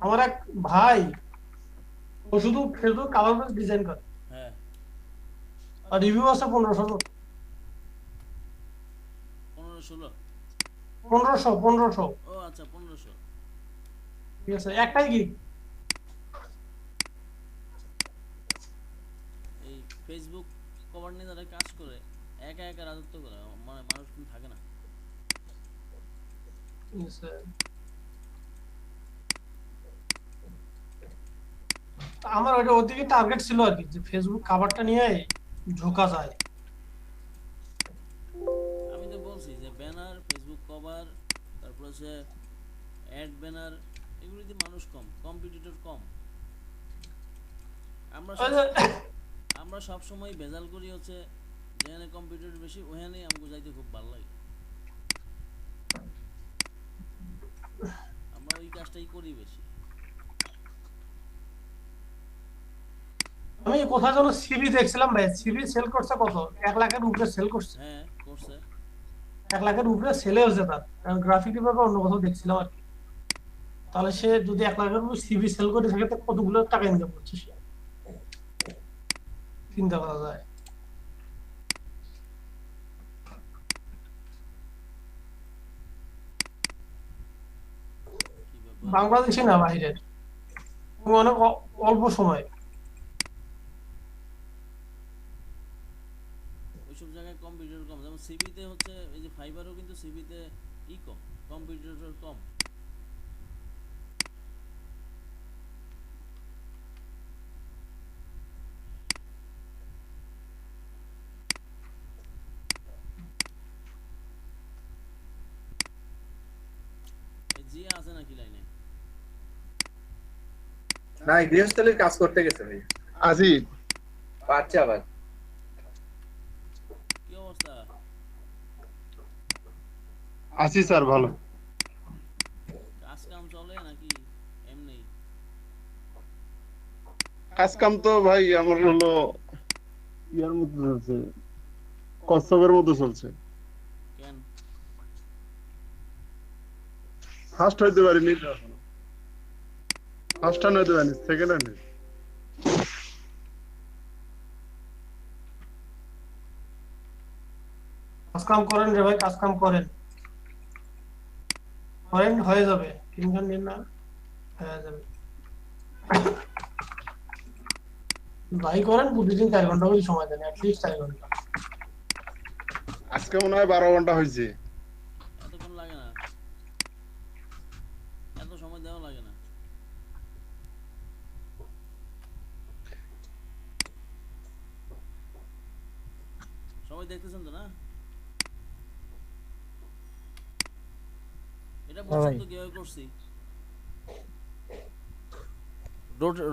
আমার এক ভাই, ও শুধু ফেসবুক কাভার পেজ ডিজাইন করে, হ্যাঁ আর রিভিউ আছে 1500। 15-16। 1500। ও আচ্ছা 1500। ঠিক আছে, একটাই গিগ। এই ফেসবুক কভার নিয়ে যারা কাজ করে একা একা রাজত্ব করে, মানে মানুষ কিন্তু থাকে না। ঠিক আছে, আমার ওইটা ওদিকে টার্গেট ছিল আর কি, যে ফেসবুক কাভারটা নিয়ে ঝোঁকা যায়। আমি তো বলছি যে ব্যানার, ফেসবুক কভার, তারপর হচ্ছে অ্যাড ব্যানার, এগুলিতে মানুষ কম, কম্পিটিটর কম। আমরা ওই সব যে আমরা সব সময় ভেজাল করি হচ্ছে যেখানে কম্পিটিটর বেশি ওখানেই আমাকে যাইতে খুব ভালো লাগে। আমরা ওই কাজটাই করি বেশি। আমি কোথায় যেন সিভি দেখছিলাম ভাই, সিভি সেল করছে কত, 1 লাখের উপরে সেল করছে। হ্যাঁ করছে। 1 লাখের উপরে সেলে হয়েছে তার, কারণ গ্রাফিক ডিজাইনার অন্য কোথাও দেখছিলাম আর কি। তাহলে সে যদি 1 লাখের উপরে সিভি সেল করে থাকে, তো কতগুলো টাকা ইনকাম করছে সে, চিন্তা করা যায়। কি ব্যাপার? বাংলাদেশি না বাইরের, অনেক অল্প সময়। ওইসব জায়গায় কম্পিটিটর কম, যেমন সিবিতে হচ্ছে এই যে ফাইবারও কিন্তু সিবিতে ই কম, কম্পিটিটর কম। এই জিয়া আছে নাকি লাইনে? না, গৃহস্থলীর কাজ করতে গেছে ভাই। আজি পাচ্ছে আবার। কি অবস্থা? আছি স্যার, ভালো। কাজ কাম চলে নাকি এমনি? কাজ কাম তো ভাই আমার হলো ইয়ার মধ্যে চলছে, কচ্ছপের মধ্যে চলছে। কেন? ফার্স্ট হইতে পারিনি তো এখনো। ফার্স্ট হ্যান্ড হইতে পারিনি, সেকেন্ড হ্যান্ড। কাজ কাম করেন রে ভাই, কাজ কাম করেন, করেন, হয়ে যাবে। 3 ঘন্টা নিন না, হয়ে যাবে। ভাই করেন, প্রতিদিন 4 ঘন্টা করে সময় দেন, অ্যাটলিস্ট 4 ঘন্টা। আজকে মনে হয় 12 ঘন্টা হয়েছে। এতক্ষণ লাগে না, এত সময় দেওয়া লাগে না। সবাই দেখতেছেন তো না? এটা বুঝছেন তো কিভাবে করছি?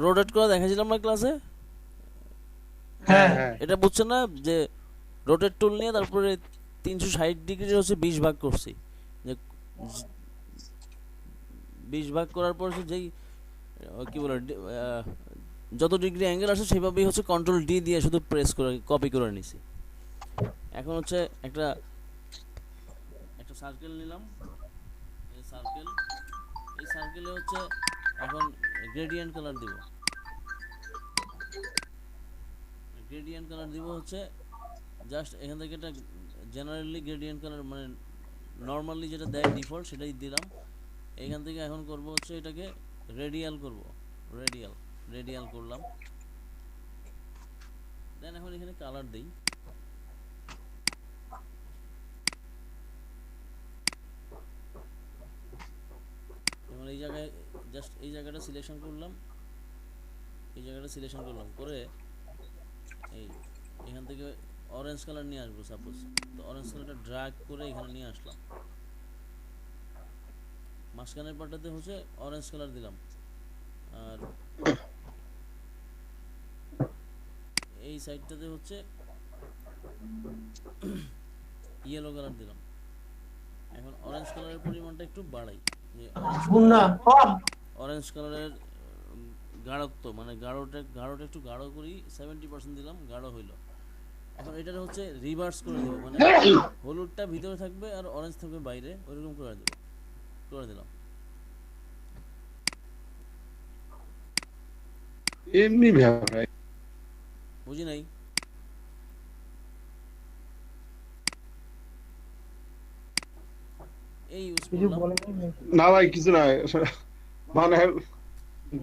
রোটেট করে দেখাছিলাম না ক্লাসে। হ্যাঁ হ্যাঁ, হ্যাঁ। এটা বুঝছেন না যে রোটেট টুল নিয়ে তারপরে 360 ডিগ্রি হচ্ছে 20 ভাগ করছি, যে 20 ভাগ করার পর হচ্ছে যেই কি বলে যত ডিগ্রি অ্যাঙ্গেল আসে সেভাবেই হচ্ছে কন্ট্রোল ডি দিয়ে শুধু প্রেস করে কপি করে নিছি। এখন হচ্ছে একটা একটা সার্কেল নিলাম, এই সার্কেল, এই সার্কেলে হচ্ছে এখন গ্রেডিয়েন্ট কালার দিব। গ্রেডিয়েন্ট কালার দিব হচ্ছে জাস্ট এখান থেকে একটা জেনারেলি গ্রেডিয়েন্ট কালার, মানে নর্মালি যেটা দেয় ডিফল্ট সেটাই দিলাম। এখান থেকে এখন করব হচ্ছে এটাকে রেডিয়াল করব, রেডিয়াল, রেডিয়াল করলাম। দেন এখন এখানে কালার দেই। যেমন এই জায়গায় জাস্ট এই জায়গাটা সিলেকশন করলাম, এই জায়গাটা সিলেকশন করলাম করে এই এখান থেকে অরেঞ্জ কালার নিয়ে আসবো সাপোজ। তো অরেঞ্জ কালারটা ড্র্যাগ করে এখানে নিয়ে আসলাম, মাঝখানের পার্টটাতে হচ্ছে অরেঞ্জ কালার দিলাম, আর এই সাইডটাতে হচ্ছে ইয়েলো কালার দিলাম। এখন অরেঞ্জ কালারের পরিমাণটা একটু বাড়াই, যে অরেঞ্জ মুন্না কালারের সব। অরেঞ্জ কালারের গাঢ়ত্ব, মানে গাঢ়টা একটু গাঢ় করি, 70% দিলাম, গাঢ় হইলো। এখন এটা হচ্ছে রিভার্স করে দেবো, মানে হলুদটা ভিতরে থাকবে আর অরেঞ্জ থাকবে বাইরে, ওইরকম করে দেবো, করে দিলাম। এমনি ভাই বুঝি নাই। এই ইউজ কিছু করলাম, বলে নাই নাকি? না ভাই কিছু না মানে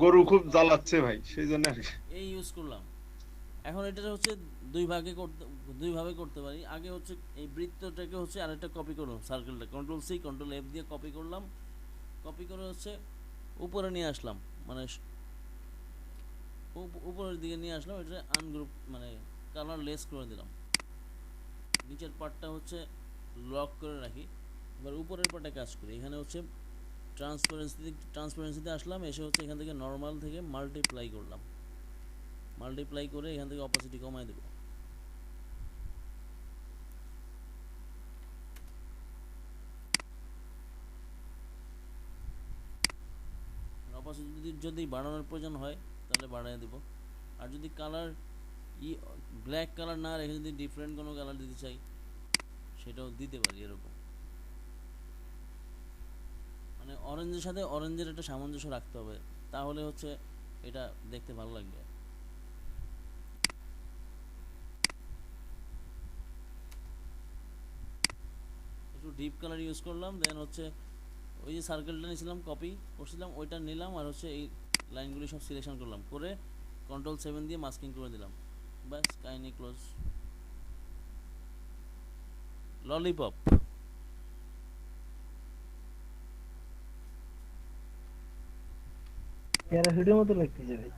গরু খুব জ্বালাচ্ছে ভাই সেই জন্য আর কি। এই ইউজ করলাম। এখন এটা হচ্ছে দুই ভাগে করতে, দুই ভাবে করতে পারি। আগে হচ্ছে এই বৃত্তটাকে হচ্ছে আরেকটা কপি করলাম, সার্কেলটা কন্ট্রোল সি কন্ট্রোল এফ দিয়ে কপি করলাম। কপি করে হচ্ছে উপরে নিয়ে আসলাম, মানে উপরের দিকে নিয়ে আসলাম। এটা আনগ্রুপ মানে কালার লেস করে দিলাম। নিচের পার্টটা হচ্ছে লক করে রাখি। এবার উপরের পার্টে কাজ করি। এখানে হচ্ছে ট্রান্সপারেন্সিতে আসলাম, এসে হচ্ছে এখান থেকে নর্মাল থেকে মাল্টিপ্লাই করলাম। মাল্টিপ্লাই করে এখান থেকে অপাসিটি কমাই দেবো। অপাসিটি যদি বাড়ানোর প্রয়োজন হয় তাহলে বাড়াই দেবো। আর যদি কালার ব্ল্যাক কালার না রেখে যদি ডিফারেন্ট কোনো কালার দিতে চাই সেটাও দিতে পারি। এরকম মানে অরেঞ্জের সাথে অরেঞ্জের একটা সামঞ্জস্য রাখতে হবে, তাহলে হচ্ছে এটা দেখতে ভালো লাগবে। একটু ডিপ কালার ইউজ করলাম, দেন হচ্ছে ওই যে সার্কেলটা নিয়েছিলাম কপি করছিলাম ওইটা নিলাম, আর হচ্ছে এই লাইনগুলি সব সিলেকশন করলাম, করে কন্ট্রোল 7 দিয়ে মাস্কিং করে দিলাম। ব্যাস কাহিনি ক্লোজ। ললিপপ। প্যারাশুটের মতো লাগতেছে ভাই।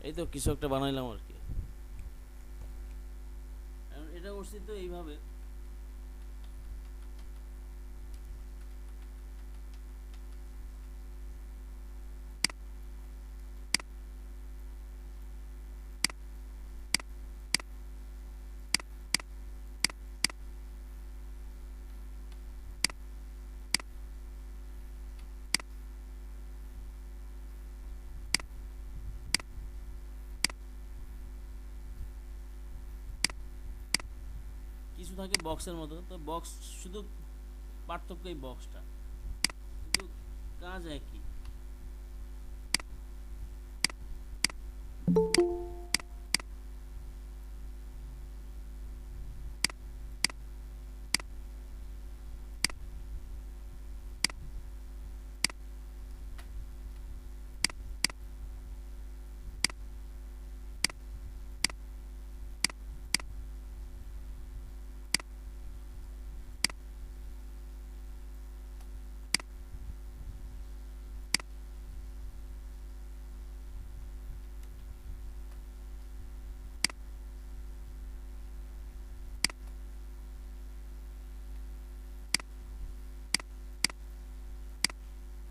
এই তো কিছু একটা বানাইলাম আর কি। এটা করছি তো এইভাবে। কিছু থাকে বক্সের মতো, তো বক্স শুধু পার্থক্য এই বক্সটা, কিন্তু কাজ একই।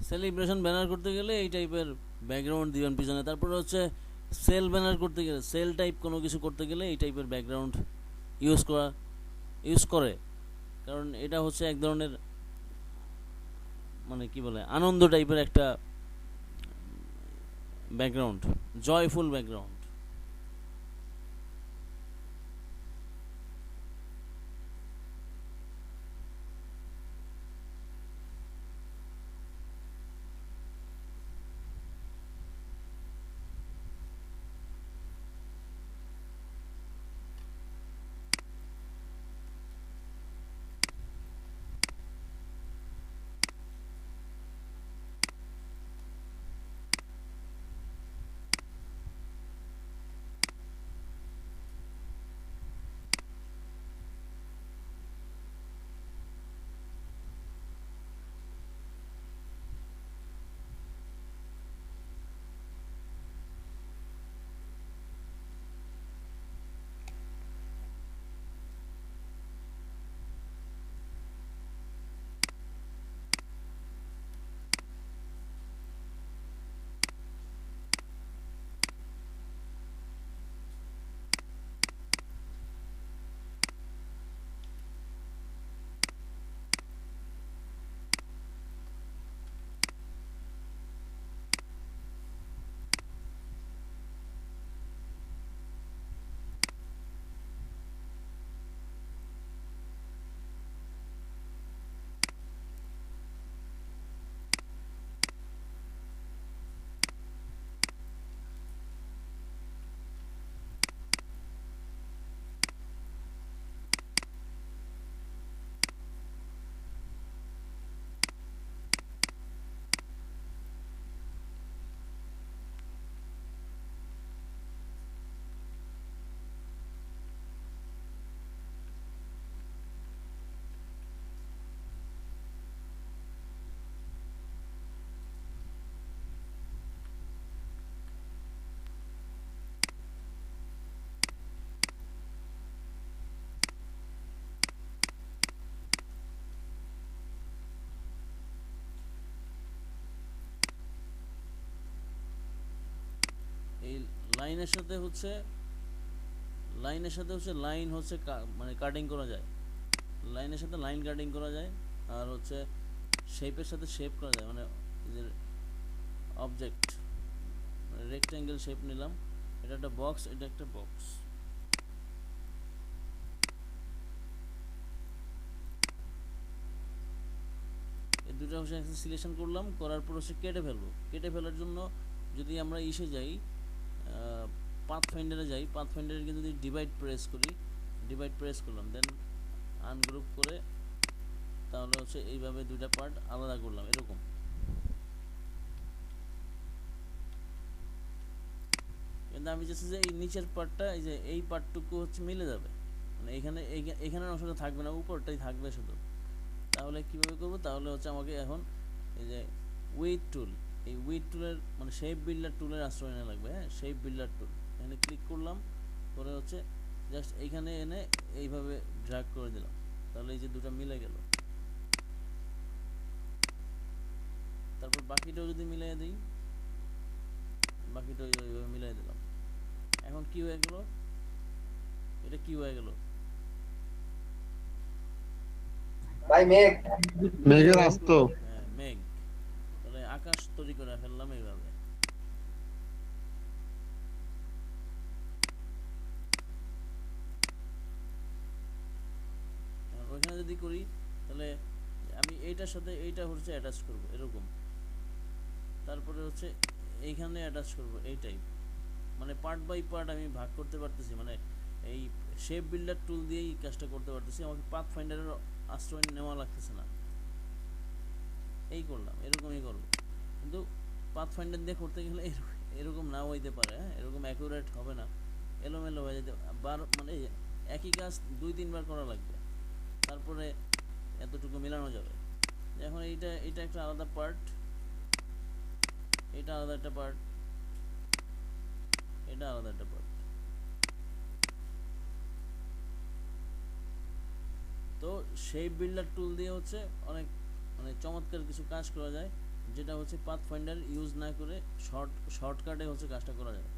সেলিব্রেশন ব্যানার করতে গেলে এই টাইপের ব্যাকগ্রাউন্ড দিবেন পিছনে। তারপরে হচ্ছে সেল ব্যানার করতে গেলে, সেল টাইপ কোনো কিছু করতে গেলে এই টাইপের ব্যাকগ্রাউন্ড ইউজ করে। কারণ এটা হচ্ছে এক ধরনের মানে কি বলে আনন্দ টাইপের একটা ব্যাকগ্রাউন্ড, জয়ফুল ব্যাকগ্রাউন্ড। লাইনের সাথে হচ্ছে লাইন হচ্ছে মানে কাটিং করা যায়, লাইনের সাথে লাইন কাটিং করা যায়, আর হচ্ছে শেপের সাথে শেপ করা যায়, মানে এই যে অবজেক্ট রেক্ট্যাঙ্গেল শেপ নিলাম, এটা একটা বক্স, এটা একটা বক্স। এই দুটো হচ্ছে সিলেকশন করলাম, করার পর হচ্ছে কেটে ফেলবো। কেটে ফেলার জন্য যদি আমরা ইসে যাই, পাথ ফাইন্ডারে যাই, পাথ ফাইন্ডারে গিয়ে যদি ডিভাইড প্রেস করলাম, দেন আনগ্রুপ করে, তাহলে হচ্ছে এইভাবে দুইটা পার্ট আলাদা করলাম এরকম। কিন্তু আমি চাচ্ছি যে এই নিচের পার্টটা, এই যে এই পার্টটুকু হচ্ছে মিলে যাবে, মানে এখানের অংশটা থাকবে না, উপরটাই থাকবে শুধু। তাহলে কিভাবে করব? তাহলে হচ্ছে আমাকে এখন এই যে উইথ টুল, এই উইথ টুলের মানে শেপ বিল্ডার টুলের আশ্রয় নেওয়া লাগবে। হ্যাঁ, শেপ বিল্ডার টুল এখানে ক্লিক করলাম, করে হচ্ছে জাস্ট এইখানে এনে এইভাবে ড্র্যাগ করে দিলাম, তাহলে এই যে দুটো মিলে গেল। তারপর বাকিটাও যদি মিলাই দিই, বাকিটাও এইভাবে মিলাই দিলাম। এখন কি হয়ে গেল? এটা কি হয়ে গেল? ভাই মেঘ। মেঘের আস্ত। হ্যাঁ, মেঘ। তাহলে আকাশ তৈরি করে ফেললাম এইভাবে। ওইখানে যদি করি, তাহলে আমি এইটার সাথে এইটা হচ্ছে অ্যাটাচ করব এরকম, তারপরে হচ্ছে এইখানে অ্যাটাচ করব এই টাইপ, মানে পার্ট বাই পার্ট আমি ভাগ করতে পারতেছি, মানে এই শেপ বিল্ডার টুল দিয়েই কাজটা করতে পারতেছি, আমাকে পাথ ফাইন্ডারের আশ্রয় নেওয়া লাগতেছে না। এই করলাম, এরকমই করব। কিন্তু পাথ ফাইন্ডার দিয়ে করতে গেলে এরকম নাও হইতে পারে, হ্যাঁ, এরকম অ্যাকুরেট হবে না, এলোমেলো হয়ে যেতে মানে একই কাজ 2-3 বার করা লাগবে, তারপরে এতটুকু মেলানো যাবে। এখন এটা একটা আলাদা পার্ট, এটা আলাদা একটা পার্ট, এটা আলাদা একটা পার্ট। তো শেপ বিল্ডার টুল দিয়ে হচ্ছে অনেক মানে চমৎকার কিছু কাজ করা যায়, যেটা হচ্ছে পাথ ফাইন্ডার ইউজ না করে শর্টকাটে হচ্ছে কাজটা করা যায়।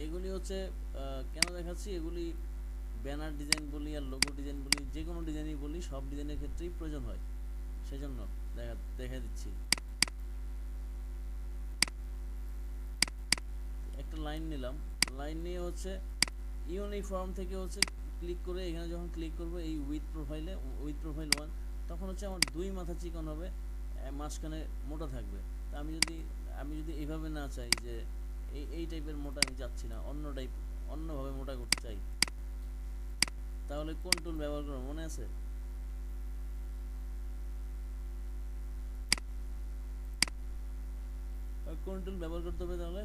এগুলি হচ্ছে কেন দেখাচ্ছি, এগুলি ব্যানার ডিজাইন বলি আর লোগো ডিজাইন বলি, যে কোনো ডিজাইনই বলি, সব ডিজাইনের ক্ষেত্রেই প্রয়োজন হয়, সেজন্য দেখা দিচ্ছি। একটা লাইন নিলাম, লাইন নিয়ে হচ্ছে ইউনিফর্ম থেকে হচ্ছে ক্লিক করে, এখানে যখন ক্লিক করব এই উইথ প্রোফাইল 1, তখন হচ্ছে আমার 2 মাথা চিকন হবে, মাঝখানে মোটা থাকবে। তা আমি যদি এইভাবে না চাই যে এই টাইপের মোটা আমি চাচ্ছি না, অন্যভাবে মোটা করতে চাই, তাহলে কোন টুল ব্যবহার করব মনে আছে? কোন টুল ব্যবহার করতে হবে তাহলে?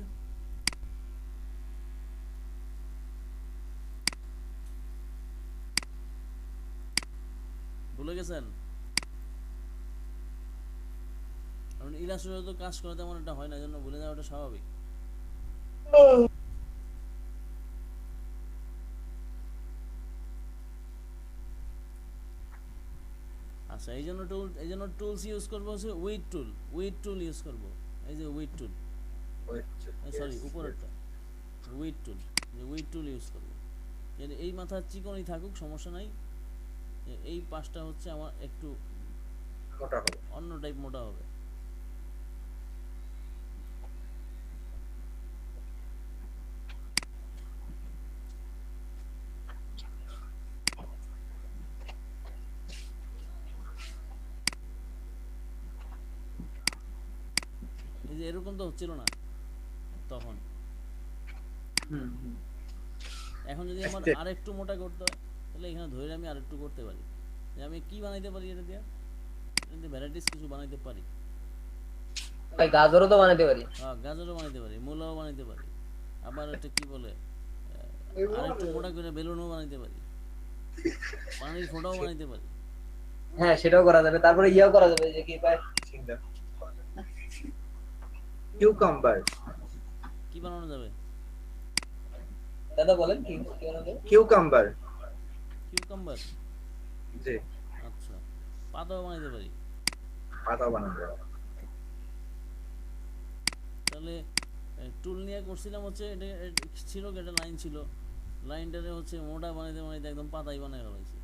ভুলে গেছেন? কারণ ইলাস্ট্রেটর তো কাজ করে তেমন একটা হয় না, জন্য ভুলে যাওয়াটা স্বাভাবিক। আচ্ছা, এই জন্য টুলস ইউজ করবো হচ্ছে উইথ টুল ইউজ করবো। এই যে উইথ টুল, সরি উপরেরটা উইথ টুল ইউজ করবো। এই মাথা চিকনই থাকুক, সমস্যা নাই, এই পাশটা হচ্ছে আমার একটু মোটা হবে, অন্য টাইপ মোটা হবে। এই যে এরকম তো হচ্ছিল না তখন, এখন যদি আমার আরেকটু মোটা করতে হয়, তাহলে এখানে ধরে আমি আরেকটু করতে পারি। যে আমি কি বানাইতে পারি এটা দিয়ে ভ্যারাইটিস কিছু বানাইতে পারি। ভাই গাজরও তো বানাইতে পারি। হ্যাঁ, গাজরও বানাইতে পারি, মূলাও বানাইতে পারি, আবার একটা কি বলে আরেকটু মোটা করে বেলুনও বানাইতে পারি, পানির ফোঁটাও বানাইতে পারি। হ্যাঁ, সেটাও করা যাবে। তারপরে ইয়াও করা যাবে যে কি ভাই, কিউকাম্বার কি বানানো যাবে? দাদা বলেন কি কি বানাবে? Cucumber cucumber. জি আচ্ছা, পাতাও বানাইতে পারি। পাতা বানানো যায়। তাহলে টুল নিয়ে করছিলাম হচ্ছে এটা ছিল একটা লাইন ছিল, লাইনটারে হচ্ছে মোটা বানাইতে বানাইতে একদম পাতাই বানাই ফেলাইছি।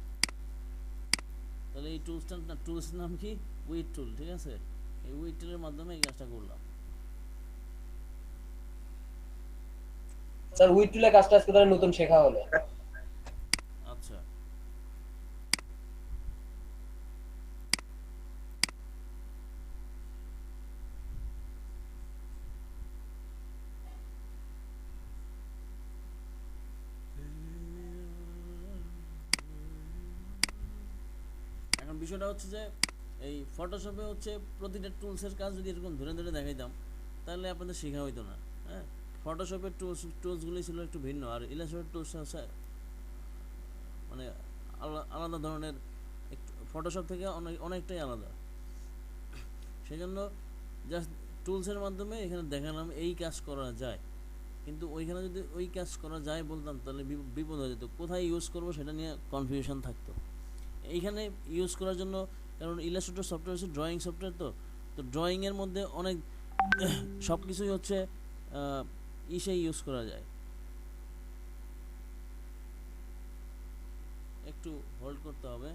তাহলে এই টুলসটার নাম কি? উইড টুল। ঠিক আছে, এই উইড টুলের মাধ্যমে এই কাজটা করলাম। স্যার উইথ টুলে কাজটা আজকে ধরে নতুন শেখা হলো। আচ্ছা, এখন বিষয়টা হচ্ছে যে এই ফটোশপে হচ্ছে প্রতিটা টুলসের কাজ যদি এরকম ধরে ধরে দেখাইতাম তাহলে আপনাদের শেখা হইতো না। হ্যাঁ, ফটোশপের টুলসগুলি ছিল একটু ভিন্ন, আর ইলাস্ট্রেটর টুলস হচ্ছে মানে আলাদা ধরনের, একটু ফটোশপ থেকে অনেকটাই আলাদা। সেই জন্য জাস্ট টুলসের মাধ্যমে এখানে দেখালাম এই কাজ করা যায়, কিন্তু ওইখানে যদি ওই কাজ করা যায় বলতাম তাহলে বিপদ হয়ে যেত, কোথায় ইউজ করবো সেটা নিয়ে কনফিউশন থাকতো। এইখানে ইউজ করার জন্য, কারণ ইলাস্ট্রেটর সফটওয়্যার হচ্ছে ড্রয়িং সফটওয়্যার, তো ড্রয়িংয়ের মধ্যে অনেক সব কিছুই হচ্ছে ইসে ইউজ করা যায়। একটু হোল্ড করতে হবে।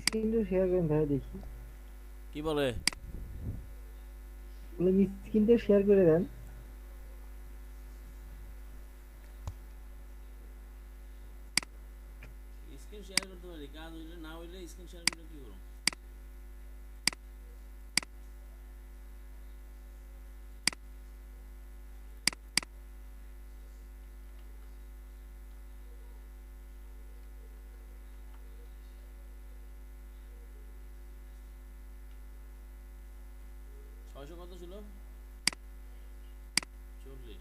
স্ক্রিনটা শেয়ার করেন ভাই দেখি। কি বলে? স্ক্রিনটা শেয়ার করে দেন। স্ক্রিন শেয়ার করতে পারি, কাজ হইলে না হইলে স্ক্রিন শেয়ার করে কি করব? ছয়শো কত ছিল? 40।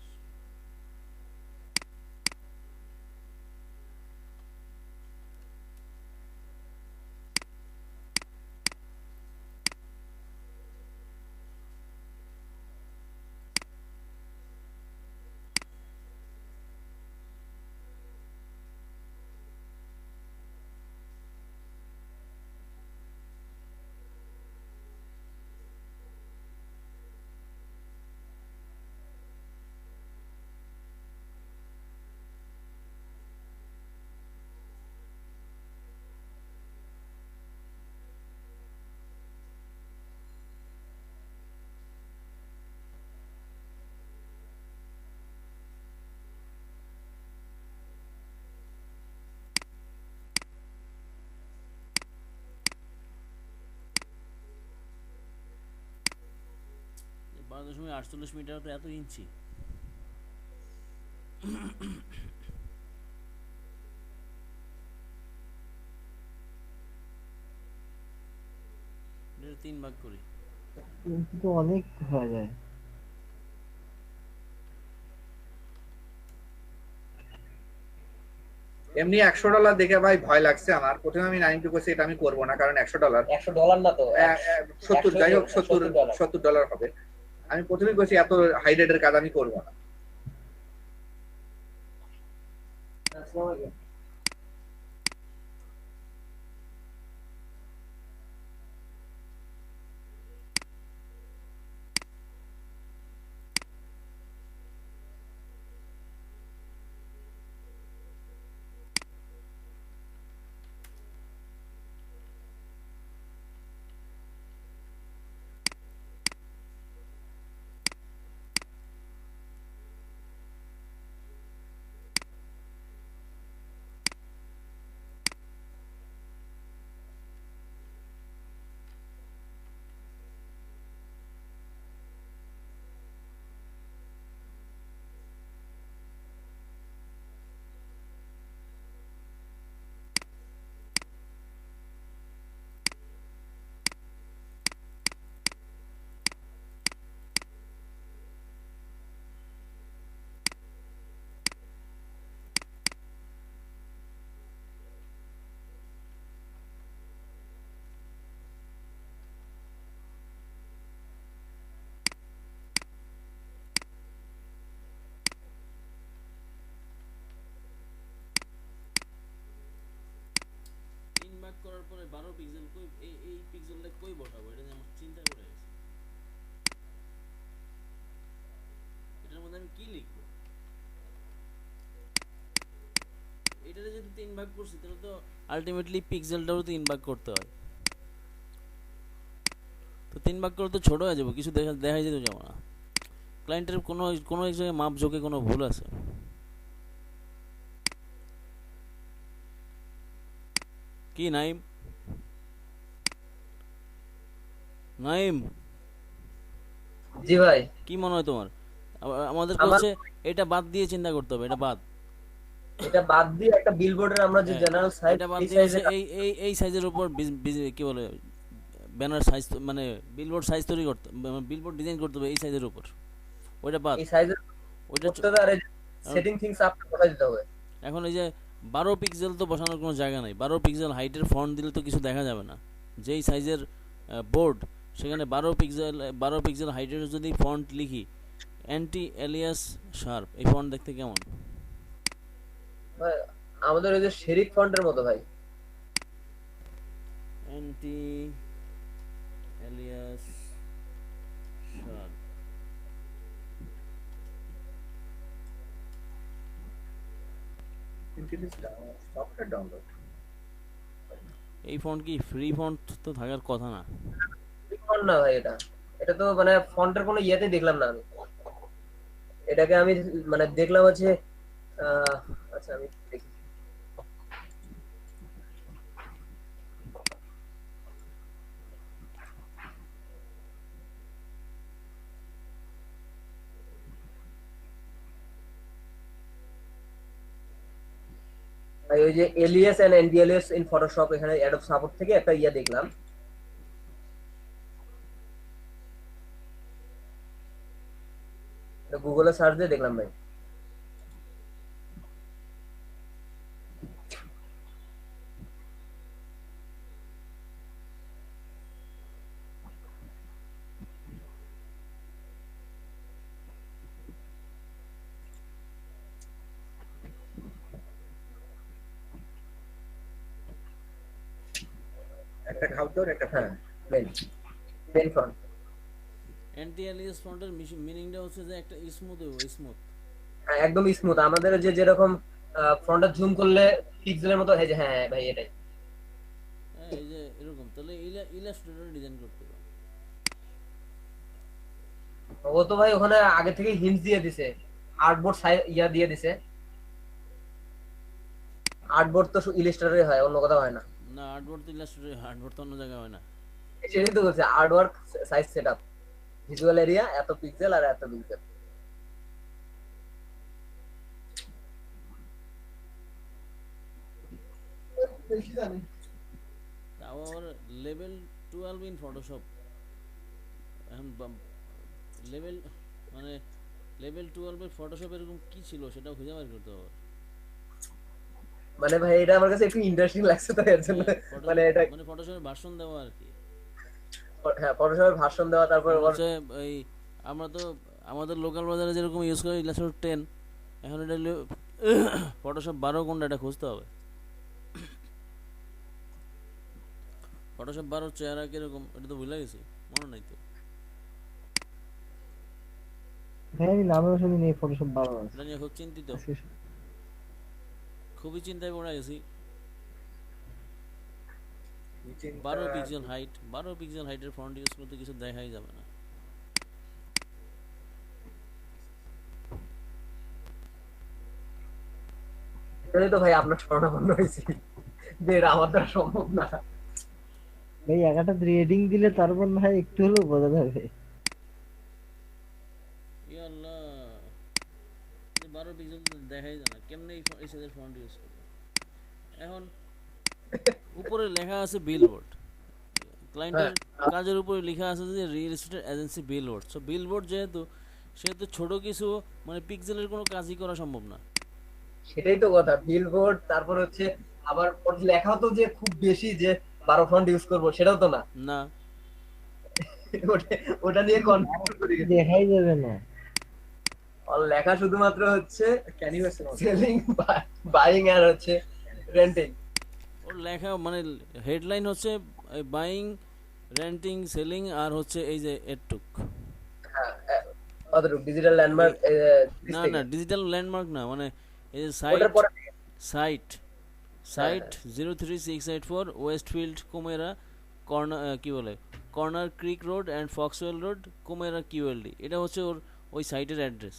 বারো দশমিক 48 মিটার তো এত ইঞ্চি। এটা 3 ভাগ করি। কিন্তু অনেক হয়ে যায়। এমনি $100 দেখে ভাই ভয় লাগছে আমার। প্রথমে আমি 90 করছি, এটা আমি করবো না, কারণ $100 $100 না তো 70, যাই হোক $70 $70 হবে। আমি প্রথমে করছি এত হাই রেটের কাজ আমি করবো না। করার পরে 12 পিক্সেল কই এই পিক্সেলটা কই বসাবো এটা নিয়ে আমার চিন্তা করে গেছে। এটার মধ্যে আমি কি লিখবো? এটারে যদি 3 ভাগ করছি তাহলে তো আলটিমেটলি পিক্সেলটাও 3 ভাগ করতে হয়। তো 3 ভাগ করলে তো ছোট হয়ে যাবে, কিছু দেখাই যেতে যাবে না। ক্লায়েন্টের কোনো এক জায়গায় মাপ যোগে কোনো ভুল আছে। কি নাইম? নাইম জি ভাই, কি মনে হয় তোমার? আমাদের আমার কাছে এটা বাদ দিয়ে চিন্তা করতে হবে, এটা বাদ। এটা বাদ দিয়ে একটা বিলবোর্ডের আমরা যে হ্যাঁ, জেনারেল সাইজ এটা বাদ এই দিয়ে সাইজে এই সাইজের উপর কি বলে ব্যানার সাইজ মানে বিলবোর্ড সাইজ তৈরি করতে, বিলবোর্ড ডিজাইন করতে হবে এই সাইজের উপর। ওইটা বাদ। এই সাইজের ওইটা করতে হবে, আর সেটিং থিংস আপনি কোথায় দিতে হবে? এখন এই যে 12 পিক্সেল তো বসানোর কোনো জায়গা নাই। 12 পিক্সেল হাইটের ফন্ট দিলে তো কিছু দেখা যাবে না। যেই সাইজের বোর্ড সেখানে 12 পিক্সেল হাইটের যদি ফন্ট লিখি অ্যান্টি এলিয়াস শার্প, এই ফন্ট দেখতে কেমন? ভাই, আমাদের ওই যে শেরিফ ফন্টের মতো ভাই। Anti Ilias sharp software download. এই ফন্ট কি ফ্রি ফন্ট তো থাকার কথা না? ফন্ট না ভাই, এটা এটা তো মানে ফন্টের কোনো ইয়েতে দেখলাম না আমি। এটাকে আমি মানে দেখলাম হচ্ছে আচ্ছা আমি দেখি। ভাই ওই যে alias and anti alias in Photoshop, এখানে অ্যাডোব সাপোর্ট থেকে একটা ইয়া দেখলাম। এটা গুগলে সার্চ দিয়ে দেখলাম ভাই। একটা খাউদর একটা হ্যাঁ, main main front. Anti alias ফন্টের মিনিংটা হচ্ছে যে একটা স্মুথ হবে, স্মুথ। হ্যাঁ, একদম স্মুথ। আমাদের যে যেরকম ফ্রন্টটা জুম করলে পিক্সেলের মতো হয় যে, হ্যাঁ ভাই এটাই। হ্যাঁ, এই যে এরকম তাহলে ইলাস্ট্রেটর ডিজাইন করতে হবে। ও তো ভাই ওখানে আগে থেকে হিন্টস দিয়ে দিছে, আর্টবোর্ড ইয়া দিয়ে দিছে। আর্টবোর্ড তো ইলাস্ট্রেটরে হয়, অন্য কথা হয় না। না, আর্টবোর্ড তো ইলাস্ট্রেটর, আর্টবোর্ড তো অন্য জায়গায় হয় না। সেটাই তো বলছে, artwork size setup, visual area এত পিক্সেল আর এত পিক্সেল। তাও আবার লেভেল 12 ইন ফটোশপ। এখন লেভেল মানে লেভেল 12 এর ফটোশপ এরকম কি ছিল সেটাও খুঁজে বের করতে হবে। মানে ভাই এটা আমার কাছে একটু ইন্টারেস্টিং লাগছে, তো এর জন্য মানে এটা মানে ফটোশপের ভার্সন দেওয়া আর কি। হ্যাঁ, ফটোশপের ভার্সন দেওয়া। তারপর হচ্ছে এই আমরা তো আমাদের লোকাল বাজারে যেরকম ইউজ করি ইলাস্ট্রেটর 10, এখন এটা ফটোশপ 12 কোনটা এটা খুঁজতে হবে। ফটোশপ 12 চেহারা কিরকম এটা তো ভুলে গেছি, মনে নাই তো। ভাই আমি নামেও শুনিনি ফটোশপ 12 আছে। এটা নিয়ে খুব চিন্তিত, আজকে খুবই চিন্তায় পড়ে গেছি। 12 পিক্সেল হাইট, 12 পিক্সেল হাইটের ফন্ট ইউজ করতে কিছু দেখাই যাবে না। এটাই তো ভাই আপনার স্মরণাপন্ন হয়েছি যে এটা আমার দ্বারা সম্ভব না। ভাই একটা রেডিং দিলে তারপর না হয় একটু হলেও বোঝা যাবে। ইয়া আল্লাহ, 12 পিক্সেল দেখাই যায় না, কেমনে এই সাইজের ফন্ট ইউজ করবে। এখন উপরে লেখা আছে বিলবোর্ড, ক্লায়েন্টের কাজের উপরে লেখা আছে যে real estate agency billboard. So billboard সেহেতু ছোট কিছু মানে পিক্সেলের কোনো কাজই করা সম্ভব না। সেটাই তো কথা, বিলবোর্ড। তারপর হচ্ছে আবার ওর লেখাও তো যে খুব বেশি যে 12 ফন্ট ইউজ করব সেটাও তো না। না, ওটা নিয়ে কনফিউজ করি, দেখাই যাবে না। ওর লেখা শুধুমাত্র হচ্ছে সেলিং, বাইং আর হচ্ছে রেন্টিং। ওর লেখা মানে হেডলাইন হচ্ছে বাইং, রেন্টিং, সেলিং, আর হচ্ছে এই যে এটুক। হ্যাঁ অতটুকু ডিজিটাল ল্যান্ডমার্ক না না, ডিজিটাল ল্যান্ডমার্ক না, মানে এই যে ওটার সাইট, পরে site site 03684 Westfield Coomera corner কি বলে corner creek road and Foxwell road Coomera QLD, এটা হচ্ছে ওর ওই সাইটের অ্যাড্রেস,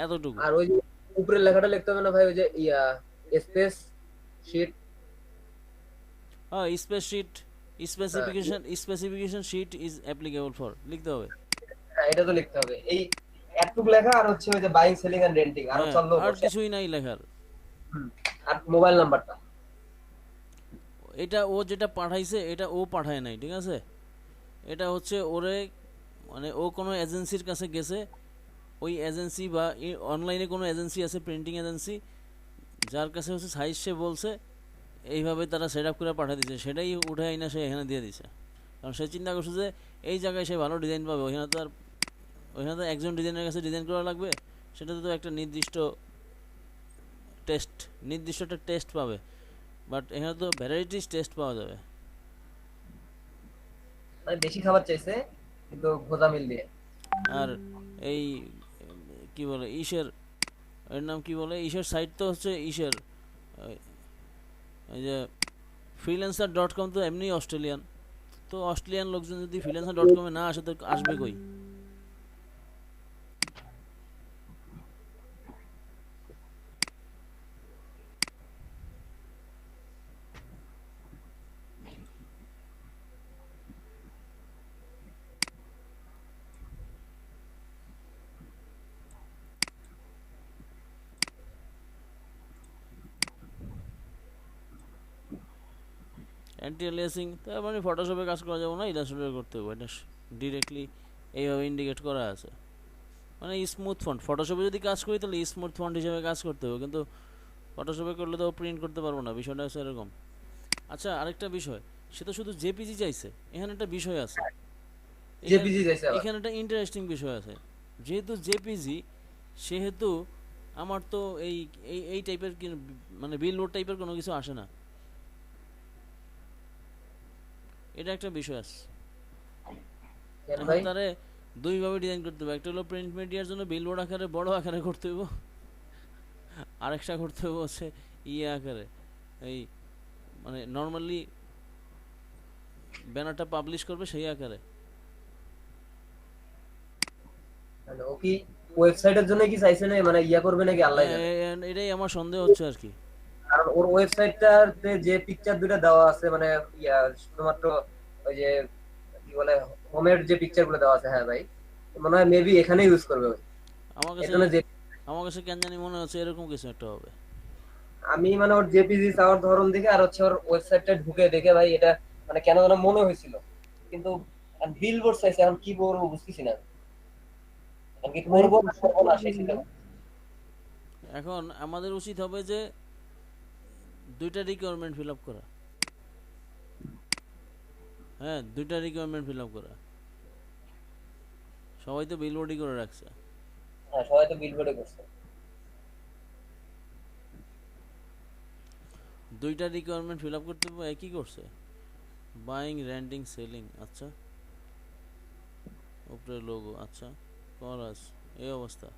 এতটুকু। আর ওই যে উপরের লেখাটা লিখতে হবে না ভাই, ওই যে স্পেস শিট। হ্যাঁ, specification sheet is applicable for লিখতে হবে। হ্যাঁ এটা তো লিখতে হবে, এই এতটুকু লেখা, আর হচ্ছে ওই যে বাইং সেলিং এন্ড রেন্টিং, আর হ্যাঁ, চললো আর কিছুই নাই লেখার। আর মোবাইল নাম্বারটা। এটা ও যেটা পাঠাইছে এটা ও পাঠায় নাই, ঠিক আছে? এটা হচ্ছে ওরে মানে ও কোনো এজেন্সির কাছে গেছে, ওই এজেন্সি বা অনলাইনে কোনো এজেন্সি আছে, প্রিন্টিং এজেন্সি, যার কাছে হচ্ছে সাইজ সে বলছে, এইভাবে তারা সেট আপ করে পাঠিয়ে দিচ্ছে, সেটাই উঠে আইনা সে এখানে দিয়ে দিছে। কারণ সে চিন্তা করছে যে এই জায়গায় সে ভালো ডিজাইন পাবে, ওইখানে তো একজন ডিজাইনের কাছে ডিজাইন করা লাগবে, সেটাতে তো একটা নির্দিষ্ট একটা টেস্ট পাবে, বাট এখানে তো ভ্যারাইটিস টেস্ট পাওয়া যাবে। মানে বেশি খাবার চাইছে কিন্তু ভোজা মিল দিয়ে। আর এই কি বলে এর নাম কি বলে, সাইট তো হচ্ছে এই যে freelancer.com, তো এমনি অস্ট্রেলিয়ান, তো অস্ট্রেলিয়ান লোকজন যদি freelancer.com-এ না আসে তো আসবে কই? অ্যান্টি এলিয়াসিং, তার মানে ফটোশপে কাজ করা যাবে না, ইলাস্ট্রেটরে করতে হবে, এটা ডিরেক্টলি এইভাবে ইন্ডিকেট করা আছে। মানে স্মুথ ফন্ট, ফটোশপে যদি কাজ করি তাহলে স্মুথ ফন্ট হিসেবে কাজ করতে হবে, কিন্তু ফটোশপে করলে তো প্রিন্ট করতে পারবো না, বিষয়টা হচ্ছে এরকম। আচ্ছা, আরেকটা বিষয়, সে তো শুধু জেপিজি চাইছে, এখানে একটা বিষয় আছে, জেপিজি চাইছে আবার। এখানে একটা ইন্টারেস্টিং বিষয় আছে, যেহেতু জেপিজি, সেহেতু আমার তো এই এই টাইপের মানে বিলবোর্ড টাইপের কোনো কিছু আসে না, এটা একটা বিষয় আছে। কেন এখন ভাই? তারে দুইভাবে ডিজাইন করতে হবে, একটা হলো প্রিন্ট মিডিয়ার জন্য বিলবোর্ড আকারে বড় আকারে করতে হবে, আরেকটা করতে হবে হচ্ছে আকারে, এই মানে নর্মালি ব্যানারটা পাবলিশ করবে সেই আকারে। মানে ও কি ওয়েবসাইটের জন্য কি চাইছে না, মানে করবে নাকি আল্লাহ জানে। এটাই আমার সন্দেহ হচ্ছে আর কি। কারণ ওর ওয়েবসাইটটাতে যে পিকচার দুটো দেওয়া আছে, মানে শুধুমাত্র ওই যে কি বলে হোমের যে পিকচার গুলো দেওয়া আছে, হ্যাঁ ভাই মনে হয় মেবি এখানে ইউজ করবে ওই। আমার কাছে এর জন্য যে আমার কাছে কেন জানি মনে হচ্ছে এরকম কিছু একটা হবে। আমি মানে ওর জেপিজি চাওয়ার ধরন দেখে আর হচ্ছে ওর ওয়েবসাইটটা ঢুকে দেখে ভাই এটা মানে কেন যেন মনে হয়েছিল, কিন্তু বিলবোর্ড চাইছে, এখন কি বলবো বুঝতেছি না, এখন কি করবো না করবো না সেই চিন্তা। এখন আমাদের উচিত হবে যে দুইটা রিকোয়ারমেন্ট ফিল আপ করা, হ্যাঁ দুইটা রিকোয়ারমেন্ট ফিল আপ করা। সবাই তো বিলবোর্ডই করে রাখছে। হ্যাঁ সবাই তো বিলবোর্ডে করছে। দুইটা রিকোয়ারমেন্ট ফিল আপ করতে হবে, একই করছে, বাইং, রেন্টিং, সেলিং। আচ্ছা, উপরে লোগো, আচ্ছা করাস, এই অবস্থা।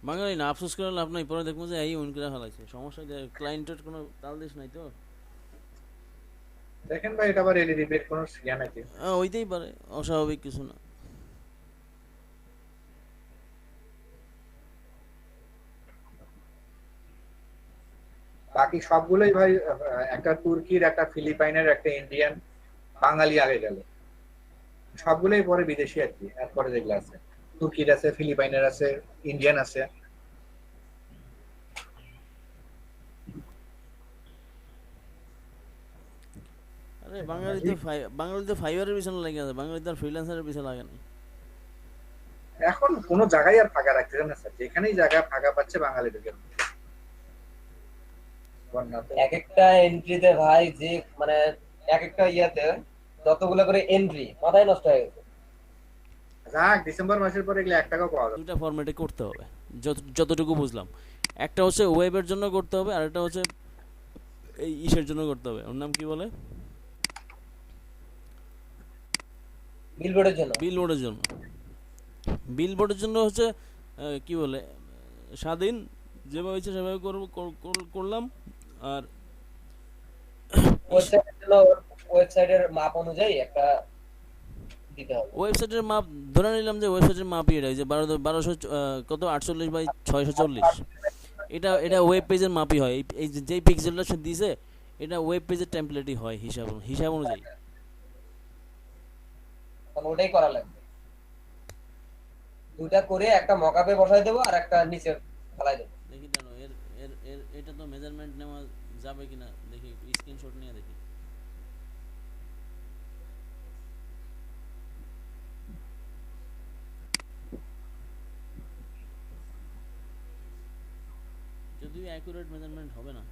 বাঙালি না, আফসোস করে লাভ নাই, পরে দেখবো যে এই উইন করে ফেলাইছে, সমস্যা ক্লায়েন্টের কোনো তাল দিস নাই তো। দেখেন ভাই, এটা আবার এলইডি বের কোনো সিয়া নাকি? হইতেই পারে, অস্বাভাবিক কিছু না। বাকি সবগুলোই ভাই একটা তুর্কির, একটা ফিলিপাইনের, একটা ইন্ডিয়ান, বাঙালি আগে গেল, সবগুলোই পরে বিদেশি আর কি। এরপরে যেগুলো আছে তুর্কির আছে, ফিলিপাইনের আছে, ইন্ডিয়ান আছে। আরে বাঙালিতে ফাইবারের পিছনে লাগে আছে, বাঙালিতে আর ফ্রিল্যান্সারের পিছনে লাগে না। এখন কোনো জায়গায় আর ফাঁকা রাখতেছে না স্যার, যেখানেই জায়গা ফাঁকা পাচ্ছে বাঙালি ঢুকে। এক একটা এন্ট্রিতে ভাই যে মানে এক একটা ইয়াতে যতগুলো করে এন্ট্রি, মাথায় নষ্ট হয়ে গেছে। যাক, ডিসেম্বর মাসের পরে এগুলো 1 টাকাও পাওয়া যাবে। দুইটা ফরম্যাটে করতে হবে যতটুকু বুঝলাম। একটা হচ্ছে ওয়েবের জন্য করতে হবে, আর একটা হচ্ছে এই ইসের জন্য করতে হবে, ওর নাম কি বলে, বিলবোর্ডের জন্য। বিলবোর্ডের জন্য। বিলবোর্ডের জন্য হচ্ছে কি বলে, স্বাধীন যেভাবে হচ্ছে সেভাবে করলাম। আর ওয়েবসাইটের জন্য ওয়েবসাইটের মাপ অনুযায়ী একটা দিতে হবে। ওয়েবসাইটের মাপ ধরে নিলাম যে ওয়েবসাইটের মাপই এটা, যে 1200 কত 48 বাই 640, এটা এটা ওয়েব পেজের মাপই হয়। এই যেই পিক্সেলটা সে দিছে এটা ওয়েব পেজের টেমপ্লেটই হয় হিসাব অনুযায়ী। তাহলে ওটাই করা লাগবে, দুইটা করে একটা মকআপে বসাই দেবো আর একটা নিচে ফেলাই দেবো। দেখি জানো এর এর এর এটা তো মেজারমেন্ট নেওয়া যাবে কিনা দেখি, স্ক্রিনশট নিয়ে দেখি। যদিও অ্যাকুরেট মেজারমেন্ট হবে না।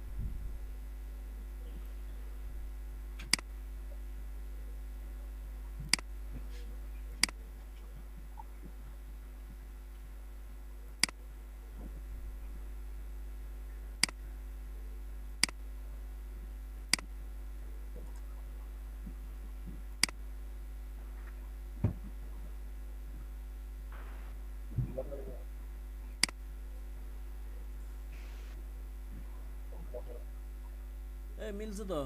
মিলছে তো,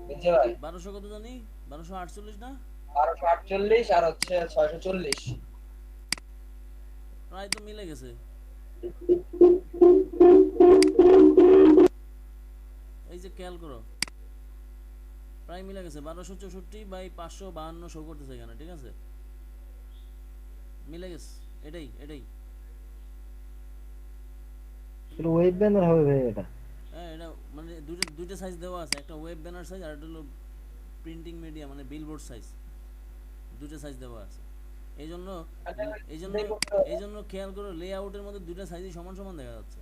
বুঝছে ভাই? 1200 কত জানি, 1248 না, 1248 আর হচ্ছে 640। প্রায় তো মিলে গেছে। এই যে খেয়াল করো, প্রায় মিলে গেছে। 1264 বাই 552 শো করতেছে এখানে, ঠিক আছে, মিলে গেছে। এটাই এটাই ওয়েব ব্যানার হবে ভাই এটা? হ্যাঁ, এটা মানে দুইটা সাইজ দেওয়া আছে, একটা ওয়েব ব্যানার সাইজ আর একটা হলো প্রিন্টিং মিডিয়া মানে বিলবোর্ড সাইজ, দুটো সাইজ দেওয়া আছে। এই জন্য এই জন্য খেয়াল করো লেআউটের মধ্যে দুটো সাইজই সমান সমান দেখা যাচ্ছে।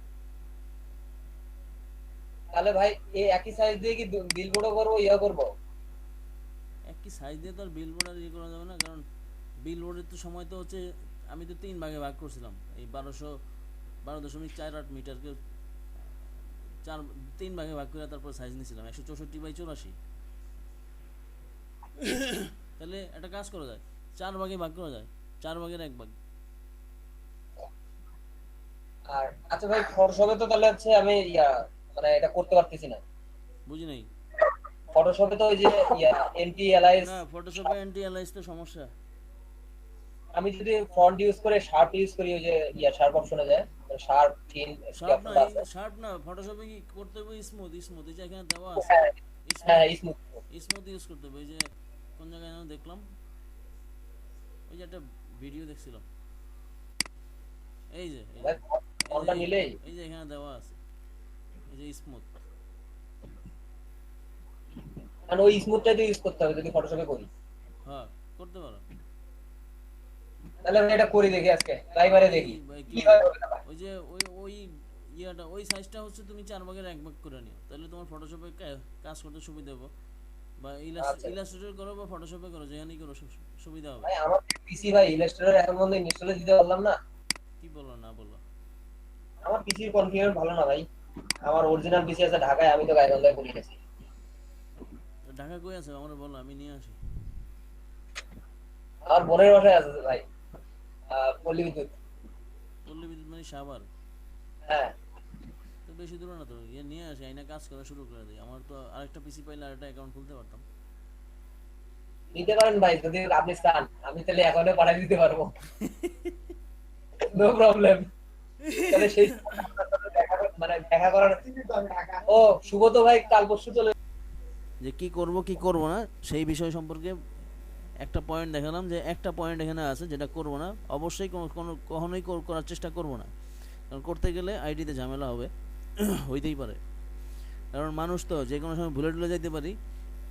তাহলে ভাই এই একই সাইজ দিয়ে কি বিলবোর্ডও করবো, ইয়া করবো? একই সাইজ দিয়ে তো আর বিলবোর্ড আর ইয়ে করা যাবে না, কারণ বিলবোর্ডের তো সময় তো হচ্ছে, আমি তো 3 ভাগে ভাগ করছিলাম এই 12.48 মিটারকে 3 ভাগে ভাগ করে তারপর সাইজ নিয়েছিলাম 164 বাই 84। তাহলে একটা কাজ করা যায়, 4 ভাগে ভাগ করা যায়, 4 ভাগের 1 ভাগ। আর আচ্ছা ভাই, ফটোশপে তো তাহলে হচ্ছে আমি ইয়া মানে এটা করতে পারতেছি না। বুঝি নাই। ফটোশপে তো ওই যে ইয়া এন্টি অ্যালাইজ, না, ফটোশপে অ্যান্টি অ্যালাইজ তো সমস্যা। আমি যদি ফন্ট ইউজ করে শার্প ইউজ করি, ওই যে ইয়া শার্প অপশনে যায়, শার্প থিন শার্প না, ফটোশপে কি করতে হবে, স্মুথ এই যে এখানে দেওয়া আছে, হ্যাঁ স্মুথ। স্মুথ ইউজ করতে হবে। ওই যে কোন জায়গায় যেন দেখলাম, ওই যে একটা ভিডিও দেখছিলাম, এই যে ফন্টটা নিলেই এই যে এখানে দেওয়া আছে, এই যে স্মুথ। মানে ওই স্মুথটাই তো ইউজ করতে হবে যদি ফটোশপে করি। হ্যাঁ, করতে পারো। তাহলে আমি এটা করি, দেখি আজকে লাইভে দেখি কি কি হয়। ওই যে ওই ইয়াটা ওই সাইজটা হচ্ছে তুমি 4 ভাগের 1 ভাগ করে নিও, তাহলে তোমার ফটোশপে কাজ করতে সুবিধা হবে, বা ইলাস্ট্রেটর করো বা ফটোশপে করো, যেখানেই করো সুবিধা হবে। ভাই আমার পিসি ভাই ইলাস্ট্রেটর এখন পর্যন্ত ইনস্টল দিতে পারলাম না। কি বলো না বলো, আমার পিসির কনফিগার ভালো না ভাই। আমার অরিজিনাল পিসি আছে ঢাকায়, আমি তো গাইবান্ধায় করে গেছি। ঢাকা কই আছে আমারে বলো, আমি নিয়ে আসি। আমার বোনের বাসায় আছে ভাই, পল্লী বিদ্যুৎ। পল্লী বিদ্যুৎ মানে সাভার? হ্যাঁ, তো বেশি দূরে না তো, নিয়ে আসি, আইনা কাজ করা শুরু করে দিই। আমার তো আরেকটা পিসি পাইলে আরেকটা অ্যাকাউন্ট খুলতে পারতাম। নিতে পারেন ভাই যদি আপনি চান, আমি তাহলে এখনো পাঠিয়ে দিতে পারবো, নো প্রবলেম। তাহলে সেই মানে দেখা করার। ও সুগত ভাই কাল পরশু চলে। যে কি করব না সেই বিষয় সম্পর্কে একটা পয়েন্ট দেখালাম, যে একটা পয়েন্ট এখানে আছে যেটা করব না, অবশ্যই কখনোই করার চেষ্টা করব না, কারণ করতে গেলে আইডিতে ঝামেলা হবে, হইতেই পারে, কারণ মানুষ তো যে কোনো সময় ভুলে যাইতে পারি,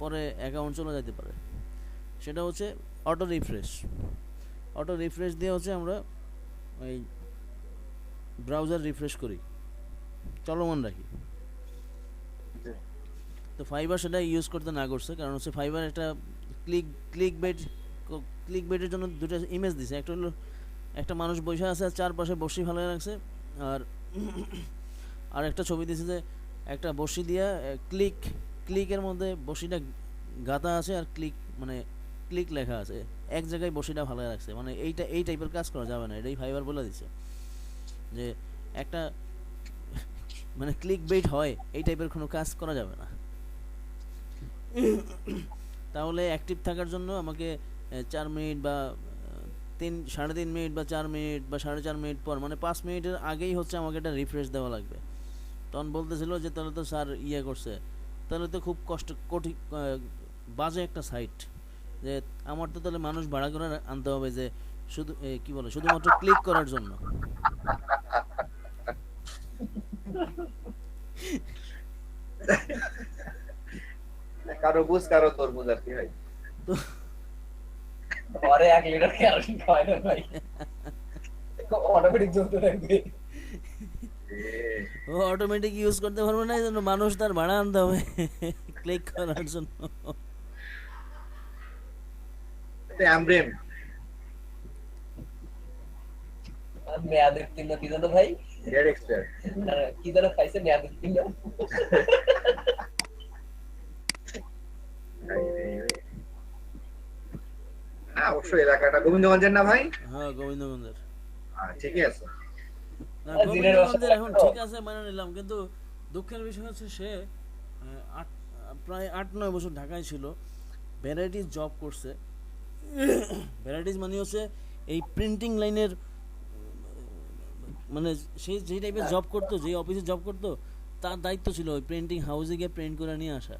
পরে অ্যাকাউন্ট চলে যেতে পারে। সেটা হচ্ছে অটো রিফ্রেশ দিয়ে হচ্ছে আমরা ওই ব্রাউজার রিফ্রেশ করি, চলমান রাখি। তো ফাইবার সেটা ইউজ করতে না করছে, কারণ হচ্ছে ফাইবার একটা ক্লিক বেটের জন্য দুটো ইমেজ দিছে। একটা হলো একটা মানুষ বসে আছে আর চারপাশে বসে ভালো লাগছে, আর আর একটা ছবি দিয়েছে যে একটা বসি দিয়া ক্লিকের মধ্যে বসিটা গাঁথা আছে আর ক্লিক মানে ক্লিক লেখা আছে, এক জায়গায় বসিটা ভালো রাখছে, মানে এই টাইপের কাজ করা যাবে না, এটাই ফাইবার বলে দিচ্ছে যে একটা মানে ক্লিক বেইট হয় এই টাইপের কোনো কাজ করা যাবে না। তাহলে অ্যাক্টিভ থাকার জন্য আমাকে 4 মিনিট বা 3.5 মিনিট বা 4 মিনিট বা 4.5 মিনিট পর, মানে 5 মিনিটের আগেই হচ্ছে আমাকে একটা রিফ্রেশ দেওয়া লাগবে। তখন বলতেছিল যে তাহলে তো স্যার ইয়ে করছে, তাহলে তো খুব কঠিন বাজে একটা সাইট, যে আমার তো তাহলে মানুষ ভাড়া করে আনতে হবে যে শুধু কি বলে শুধুমাত্র ক্লিক করার জন্য। কারো বুঝ কারো তরমুজ আর কি ভাই। তো পরে 1 লিটার কেরোসিন খাওয়াই না ভাই, অটোমেটিক জ্বলতে থাকবে। ও অটোমেটিক ইউজ করতে পারবে না, এই জন্য মানুষ তার ভাড়া আনতে হবে ক্লিক করার জন্য। অ্যামব্রেম আর মেয়াদ উত্তীর্ণ কি জানো ভাই, ডেড এক্সপায়ার। কি যেন খাইছে মেয়াদ উত্তীর্ণ। হ্যাঁ অবশ্যই এলাকাটা গোবিন্দগঞ্জের না ভাই? হ্যাঁ গোবিন্দগঞ্জের। ঠিকই আছে। না জিনের গোবিন্দগঞ্জের বাসা এখন তো। ঠিক আছে মানে নিলাম, কিন্তু দুঃখের বিষয় হচ্ছে সে প্রায় 8-9 বছর ঢাকায় ছিল, ভ্যারাইটিস জব করছে। ভ্যারাইটিস মানে হচ্ছে এই প্রিন্টিং লাইনের, মানে সে যে টাইপের জব করতো, যে অফিসে জব করতো, তার দায়িত্ব ছিল ওই প্রিন্টিং হাউসে গিয়ে প্রিন্ট করে নিয়ে আসা।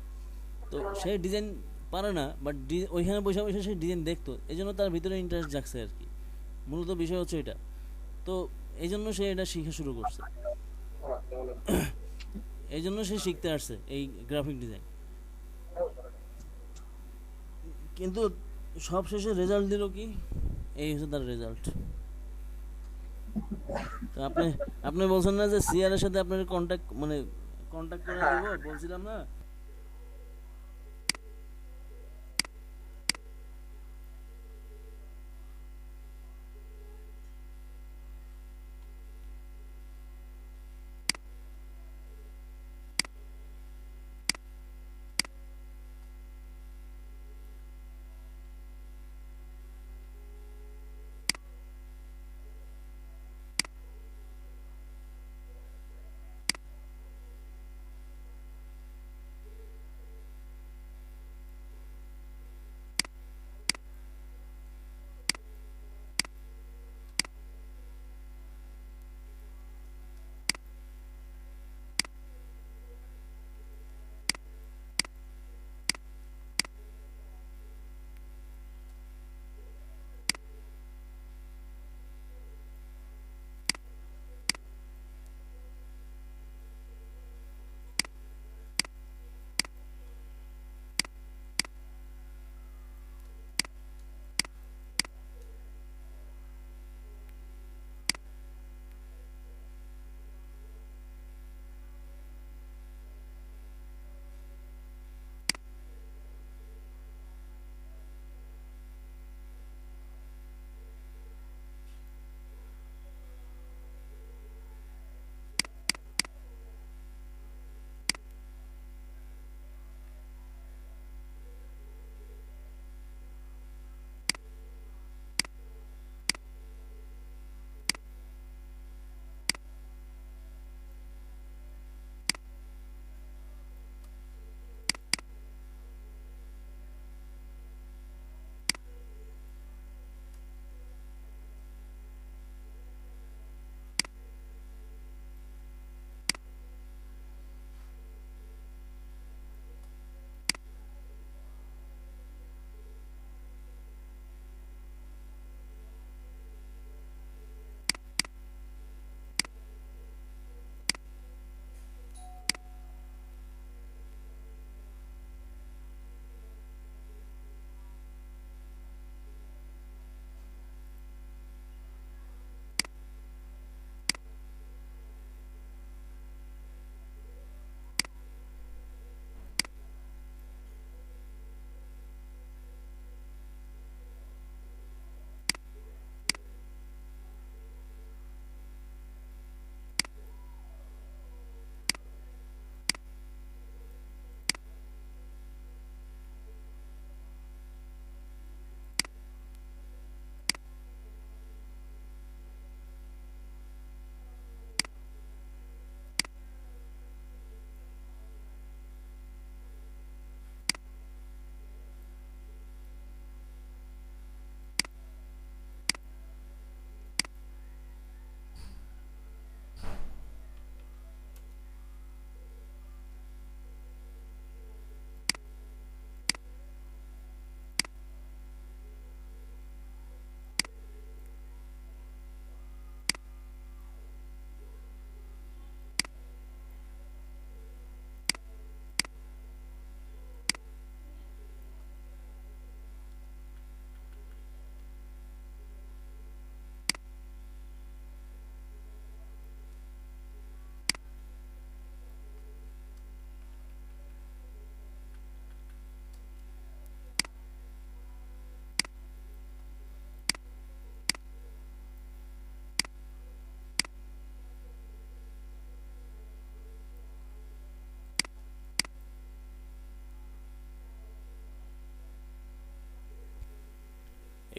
তো সে ডিজাইন পারে না, বাট ওইখানে বসে বসে সে ডিজাইন দেখতো, এই জন্য তার ভিতরে ইন্টারেস্ট জাগছে আর কি, মূলত বিষয় হচ্ছে এটা। তো এই জন্য সে এটা শিখা শুরু করছে, এই জন্য সে শিখতে আসছে এই গ্রাফিক ডিজাইন। কিন্তু সব শেষে রেজাল্ট দিল কি, এই হচ্ছে তার রেজাল্ট। তো আপনি আপনি বলছেন না যে সিআর এর সাথে আপনার কন্ট্যাক্ট করে দিব, বলছিলাম না।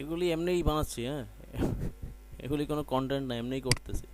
এগুলি এমনিই বানাচ্ছি, হ্যাঁ। এগুলি কোনো কন্টেন্ট না, এমনিই করতেছি।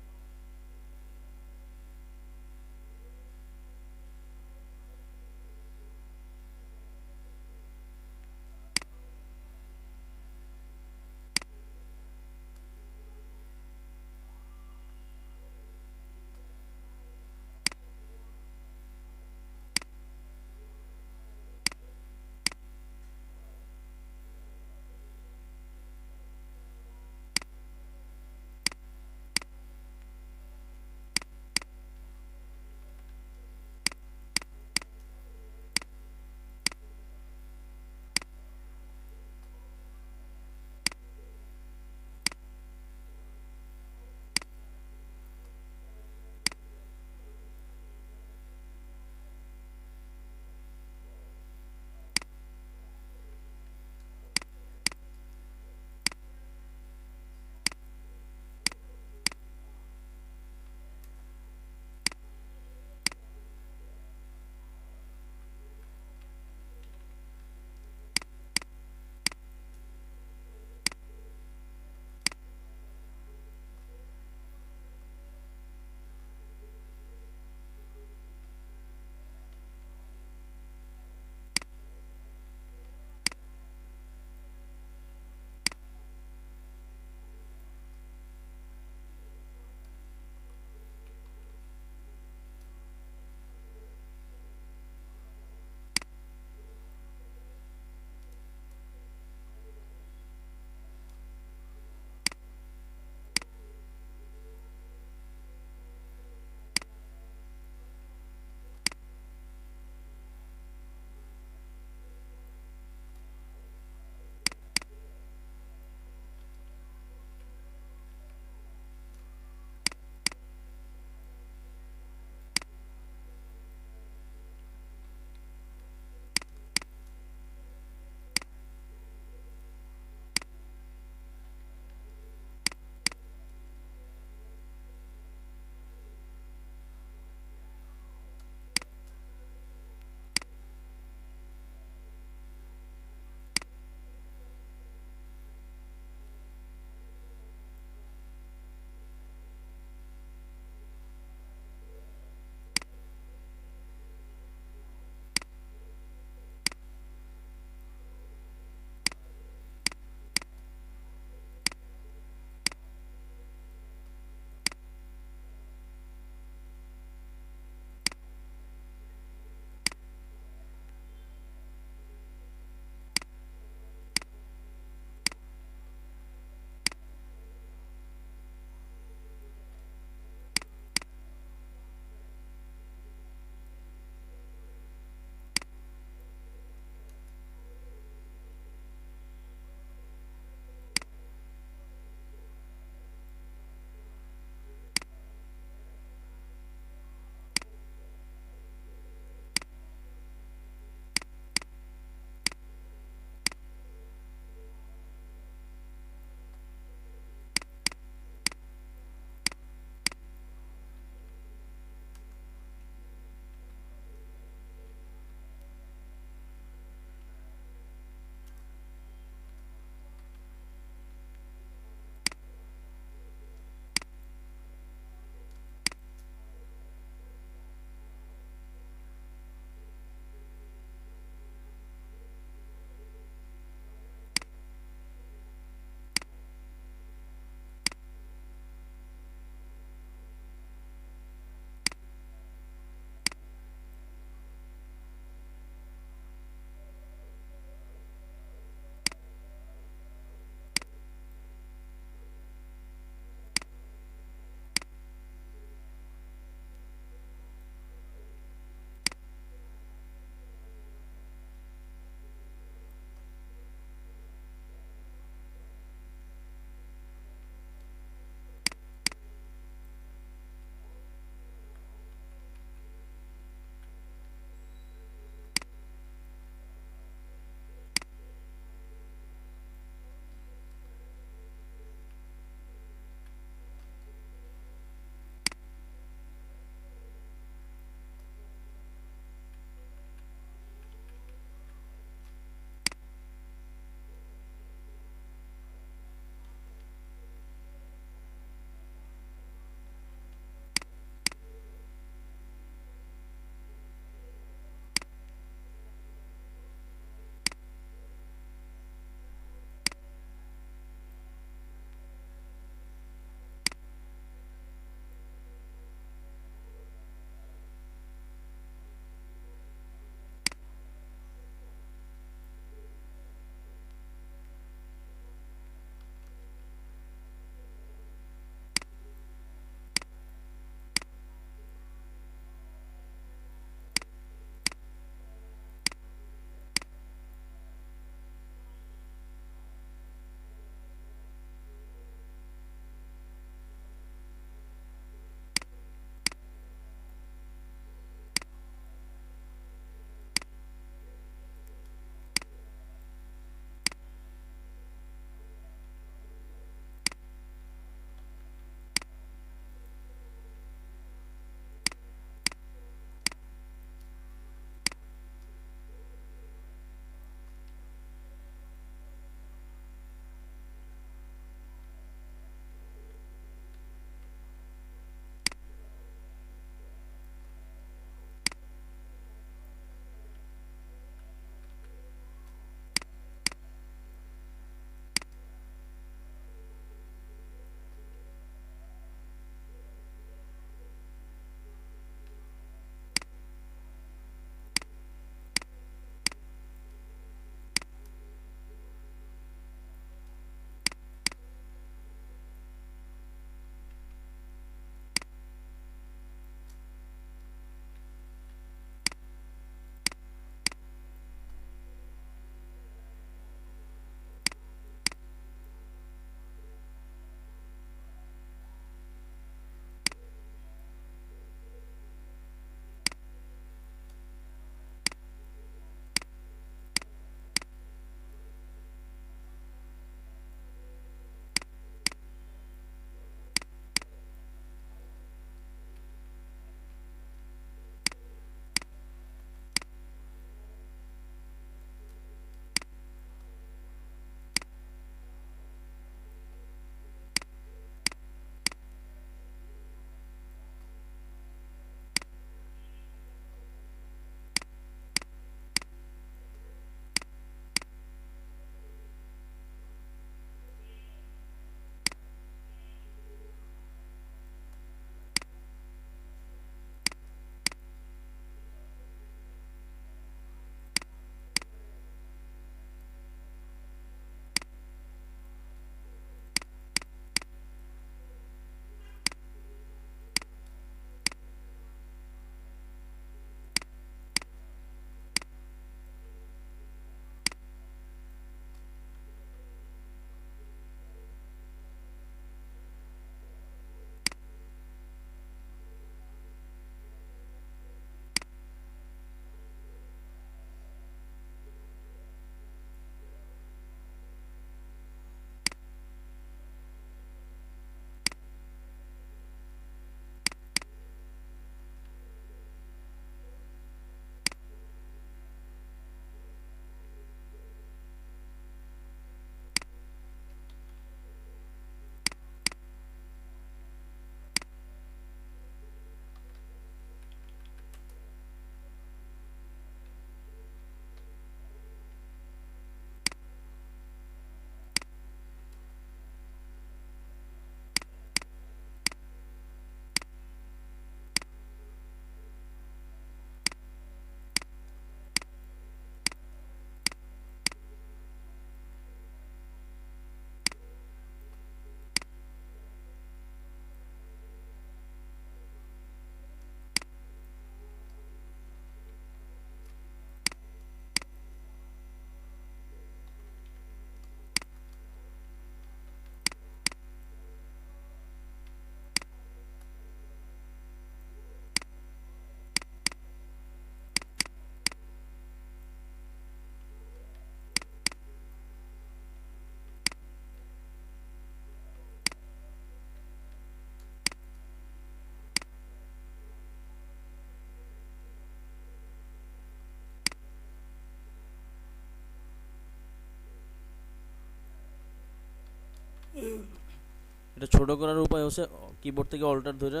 এটা ছোট করার উপায় হচ্ছে কিবোর্ড থেকে অল্টার ধরে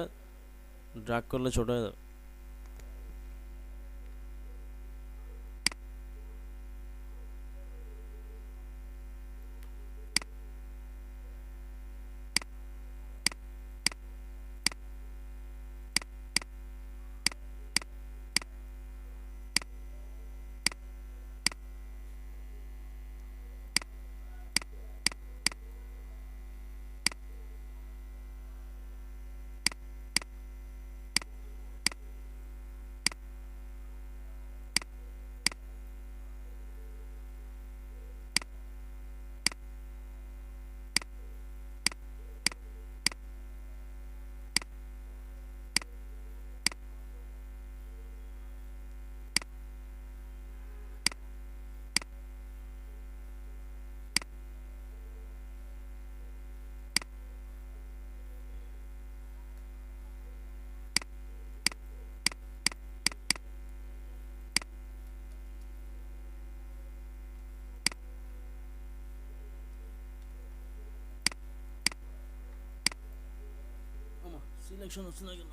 ড্র্যাগ করলে ছোট হয়ে যাবে। সিলেকশন হচ্ছে না কেন?